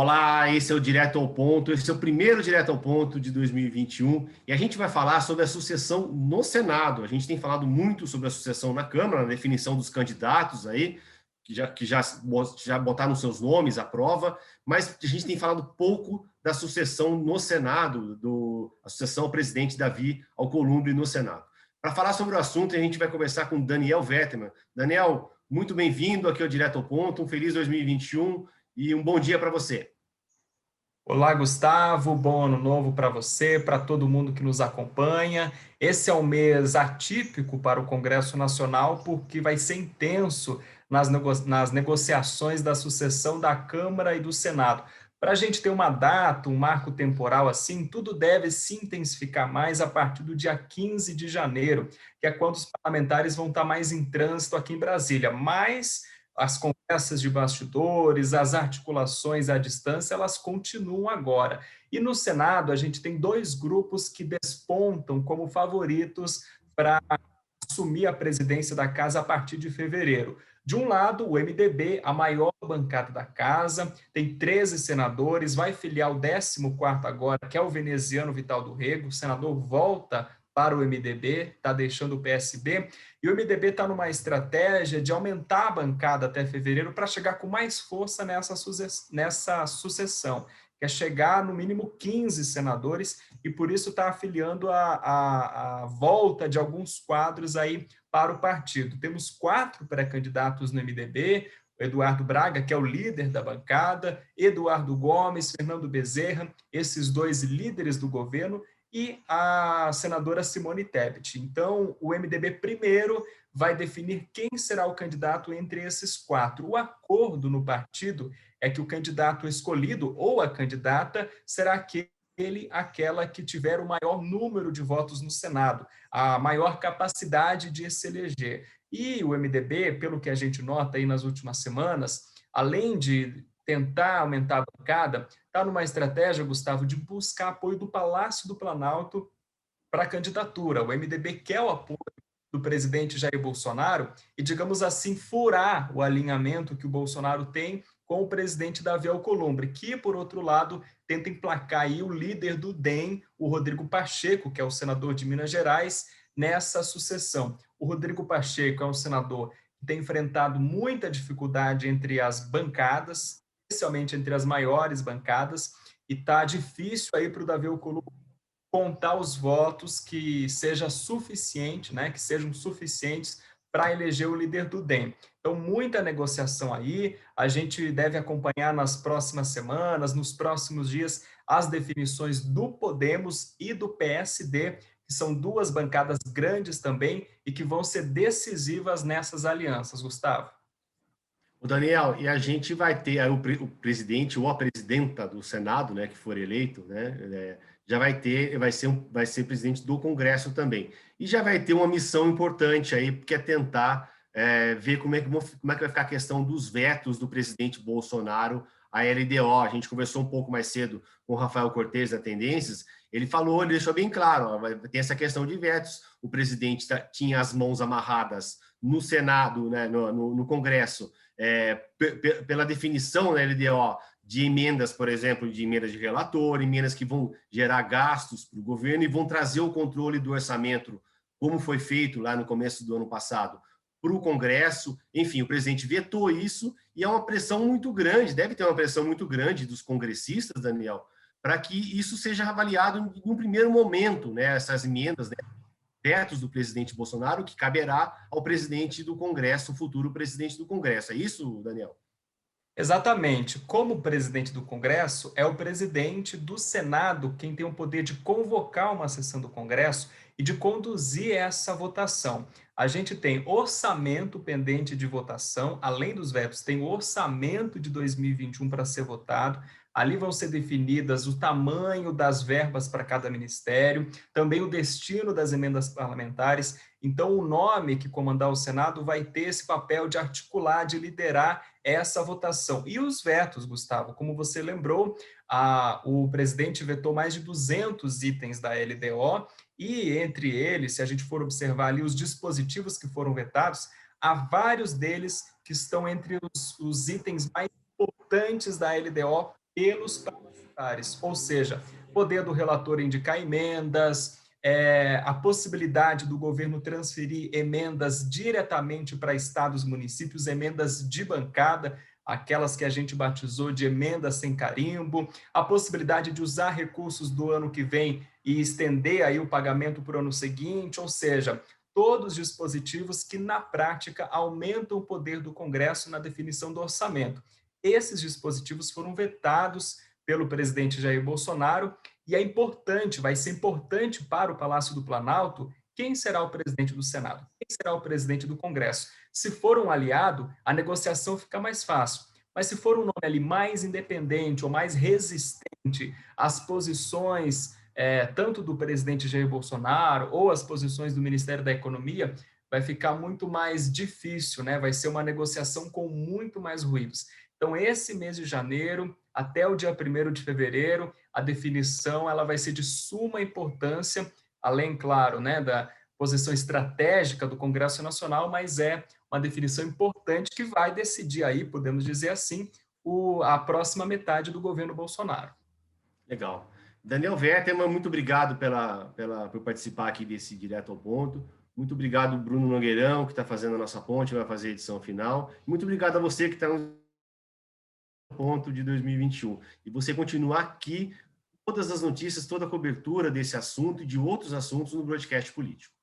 Olá, esse é o Direto ao Ponto, esse é o primeiro Direto ao Ponto de 2021 e a gente vai falar sobre a sucessão no Senado. A gente tem falado muito sobre a sucessão na Câmara, na definição dos candidatos aí, que já botaram seus nomes à prova, mas a gente tem falado pouco da sucessão no Senado, a sucessão ao presidente Davi Alcolumbre no Senado. Para falar sobre o assunto, a gente vai conversar com Daniel Vetterman. Daniel, muito bem-vindo aqui ao Direto ao Ponto, um feliz 2021 e um bom dia para você. Olá, Gustavo, bom ano novo para você, para todo mundo que nos acompanha. Esse é um mês atípico para o Congresso Nacional, porque vai ser intenso nas negociações da sucessão da Câmara e do Senado. Para a gente ter uma data, um marco temporal assim, tudo deve se intensificar mais a partir do dia 15 de janeiro, que é quando os parlamentares vão estar mais em trânsito aqui em Brasília. Mas as conversas de bastidores, as articulações à distância, elas continuam agora. E no Senado, a gente tem dois grupos que despontam como favoritos para assumir a presidência da casa a partir de fevereiro. De um lado, o MDB, a maior bancada da casa, tem 13 senadores, vai filiar o 14º agora, que é o veneziano Vital do Rego. O senador volta para o MDB, está deixando o PSB, e o MDB está numa estratégia de aumentar a bancada até fevereiro para chegar com mais força nessa sucessão, que é chegar no mínimo 15 senadores, e por isso está afiliando a volta de alguns quadros aí para o partido. Temos 4 pré-candidatos no MDB, Eduardo Braga, que é o líder da bancada, Eduardo Gomes, Fernando Bezerra, esses dois líderes do governo, e a senadora Simone Tebet. Então, o MDB primeiro vai definir quem será o candidato entre esses 4. O acordo no partido é que o candidato escolhido ou a candidata será aquela que tiver o maior número de votos no Senado, a maior capacidade de se eleger. E o MDB, pelo que a gente nota aí nas últimas semanas, além de tentar aumentar a bancada, está numa estratégia, Gustavo, de buscar apoio do Palácio do Planalto para a candidatura. O MDB quer o apoio do presidente Jair Bolsonaro e, digamos assim, furar o alinhamento que o Bolsonaro tem com o presidente Davi Alcolumbre, que, por outro lado, tenta emplacar aí o líder do DEM, o Rodrigo Pacheco, que é o senador de Minas Gerais, nessa sucessão. O Rodrigo Pacheco é um senador que tem enfrentado muita dificuldade entre as bancadas, especialmente entre as maiores bancadas, e está difícil aí para o Davi Alcolumbre contar os votos que seja suficiente, né, que sejam suficientes para eleger o líder do DEM. Então, muita negociação aí, a gente deve acompanhar nas próximas semanas, nos próximos dias, as definições do Podemos e do PSD, que são duas bancadas grandes também e que vão ser decisivas nessas alianças, Gustavo. O Daniel, e a gente vai ter aí o presidente ou a presidenta do Senado, né, que for eleito, né, já vai ser presidente do Congresso também. E já vai ter uma missão importante aí, que é tentar ver como é que vai ficar a questão dos vetos do presidente Bolsonaro à LDO. A gente conversou um pouco mais cedo com o Rafael Cortes da Tendências, ele deixou bem claro, ó, tem essa questão de vetos, o presidente tinha as mãos amarradas no Senado, né, no Congresso, pela definição da LDO de emendas, por exemplo, de emendas de relator, emendas que vão gerar gastos para o governo e vão trazer o controle do orçamento, como foi feito lá no começo do ano passado, para o Congresso. Enfim, o presidente vetou isso e é uma pressão muito grande, deve ter uma pressão muito grande dos congressistas, Daniel, para que isso seja avaliado em um primeiro momento, né, essas emendas, né, vetos do presidente Bolsonaro, que caberá ao presidente do Congresso, o futuro presidente do Congresso. É isso, Daniel? Exatamente. Como presidente do Congresso, é o presidente do Senado quem tem o poder de convocar uma sessão do Congresso e de conduzir essa votação. A gente tem orçamento pendente de votação, além dos vetos, tem o orçamento de 2021 para ser votado. Ali vão ser definidas o tamanho das verbas para cada ministério, também o destino das emendas parlamentares. Então, o nome que comandar o Senado vai ter esse papel de articular, de liderar essa votação. E os vetos, Gustavo, como você lembrou, o presidente vetou mais de 200 itens da LDO, e entre eles, se a gente for observar ali os dispositivos que foram vetados, há vários deles que estão entre os itens mais importantes da LDO, pelos parlamentares, ou seja, poder do relator indicar emendas, a possibilidade do governo transferir emendas diretamente para estados e municípios, emendas de bancada, aquelas que a gente batizou de emendas sem carimbo, a possibilidade de usar recursos do ano que vem e estender aí o pagamento para o ano seguinte, ou seja, todos os dispositivos que, na prática, aumentam o poder do Congresso na definição do orçamento. Esses dispositivos foram vetados pelo presidente Jair Bolsonaro e é importante, vai ser importante para o Palácio do Planalto quem será o presidente do Senado, quem será o presidente do Congresso. Se for um aliado, a negociação fica mais fácil. Mas se for um nome ali mais independente ou mais resistente às posições tanto do presidente Jair Bolsonaro ou as posições do Ministério da Economia, vai ficar muito mais difícil, né? Vai ser uma negociação com muito mais ruídos. Então, esse mês de janeiro, até o dia 1º de fevereiro, a definição ela vai ser de suma importância, além, claro, né, da posição estratégica do Congresso Nacional, mas é uma definição importante que vai decidir aí, podemos dizer assim, a próxima metade do governo Bolsonaro. Legal. Daniel Vetterman, muito obrigado por participar aqui desse Direto ao Ponto. Muito obrigado, Bruno Nogueirão, que está fazendo a nossa ponte, vai fazer a edição final. Muito obrigado a você que está no ponto de 2021. E você continua aqui, todas as notícias, toda a cobertura desse assunto e de outros assuntos no Broadcast Político.